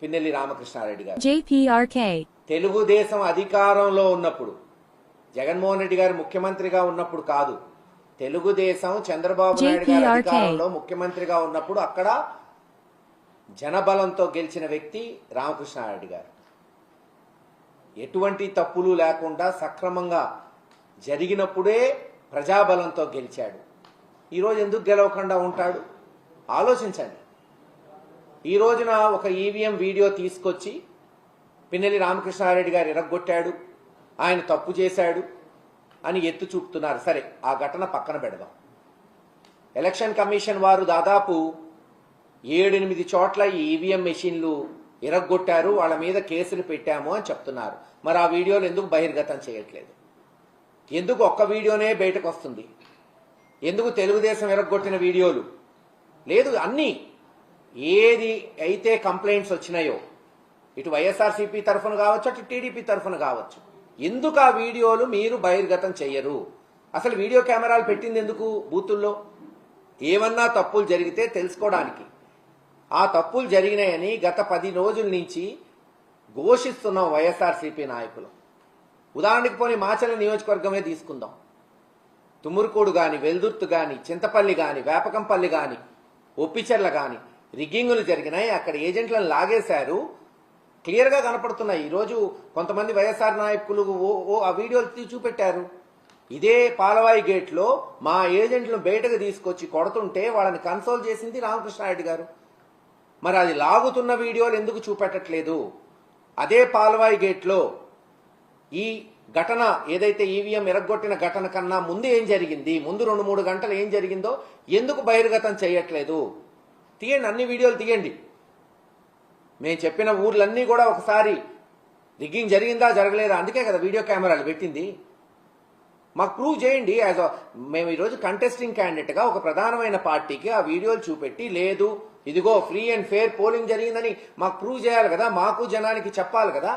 పిన్నెల్లి రామకృష్ణారెడ్డి గారు JPRK తెలుగుదేశం అధికారంలో ఉన్నప్పుడు జగన్మోహన్ రెడ్డి గారు ముఖ్యమంత్రిగా ఉన్నప్పుడు కాదు, తెలుగుదేశం చంద్రబాబు నాయుడు గారు అధికారంలో ముఖ్యమంత్రిగా ఉన్నప్పుడు అక్కడ జనబలంతో గెలిచిన వ్యక్తి రామకృష్ణారెడ్డి గారు. ఎటువంటి తప్పులు లేకుండా సక్రమంగా జరిగినప్పుడే ప్రజాబలంతో గెలిచాడు. ఈరోజు ఎందుకు గెలవకుండా ఉంటాడు ఆలోచించండి. ఈ రోజున ఒక ఈవీఎం వీడియో తీసుకొచ్చి పిన్నెల్లి రామకృష్ణారెడ్డి గారు ఎరగొట్టాడు, ఆయన తప్పు చేశాడు అని ఎత్తు చూపుతున్నారు. సరే, ఆ ఘటన పక్కన పెడదాం. ఎలక్షన్ కమిషన్ వారు దాదాపు 7-8 చోట్ల ఈ ఈవీఎం మెషిన్లు ఎరగొట్టారు, వాళ్ళ మీద కేసులు పెట్టాము అని చెప్తున్నారు. మరి ఆ వీడియోలు ఎందుకు బహిర్గతం చేయట్లేదు? ఎందుకు ఒక్క వీడియోనే బయటకు వస్తుంది? ఎందుకు తెలుగుదేశం ఎరగొట్టిన వీడియోలు లేదు? అన్నీ ఏది అయితే కంప్లైంట్స్ వచ్చినాయో ఇటు వైఎస్ఆర్సీపీ తరఫున కావచ్చు, అటు టీడీపీ తరఫున కావచ్చు, ఎందుకు ఆ వీడియోలు మీరు బహిర్గతం చెయ్యరు? అసలు వీడియో కెమెరాలు పెట్టింది ఎందుకు బూతుల్లో? ఏమన్నా తప్పులు జరిగితే తెలుసుకోవడానికి. ఆ తప్పులు జరిగినాయని గత 10 రోజుల నుంచి ఘోషిస్తున్నాం వైఎస్ఆర్సీపీ నాయకులు. ఉదాహరణకి పోనీ మాచర్ల నియోజకవర్గమే తీసుకుందాం. తుమ్మురుకోడు గాని, వెల్దుర్తి గాని, చింతపల్లి గాని, వేపకంపల్లి గాని, ఒప్పిచెర్ల గాని రిగ్గింగులు జరిగినాయి. అక్కడ ఏజెంట్లను లాగేశారు, క్లియర్గా కనపడుతున్నాయి. ఈరోజు కొంతమంది వైఎస్ఆర్ నాయకులు ఆ వీడియోలు చూపెట్టారు. ఇదే పాలవాయి గేట్లో మా ఏజెంట్లను బయటకు తీసుకొచ్చి కొడుతుంటే వాళ్ళని కన్సోల్ చేసింది రామకృష్ణారెడ్డి గారు. మరి అది లాగుతున్న వీడియోలు ఎందుకు చూపెట్టట్లేదు? అదే పాలవాయి గేట్లో ఈ ఘటన ఏదైతే ఈవీఎం ఎరగొట్టిన ఘటన కన్నా ముందు ఏం జరిగింది, ముందు 2-3 గంటలు ఏం జరిగిందో ఎందుకు బహిర్గతం చేయట్లేదు? తీయండి, అన్ని వీడియోలు తీయండి. మేము చెప్పిన ఊర్లన్నీ కూడా ఒకసారి రిగ్గింగ్ జరిగిందా జరగలేదా, అందుకే కదా వీడియో కెమెరాలు పెట్టింది. మాకు ప్రూవ్ చేయండి. మేము ఈరోజు కంటెస్టింగ్ క్యాండిడేట్గా ఒక ప్రధానమైన పార్టీకి ఆ వీడియోలు చూపెట్టి, లేదు ఇదిగో ఫ్రీ అండ్ ఫెయిర్ పోలింగ్ జరిగిందని మాకు ప్రూవ్ చేయాలి కదా, మాకు జనానికి చెప్పాలి కదా.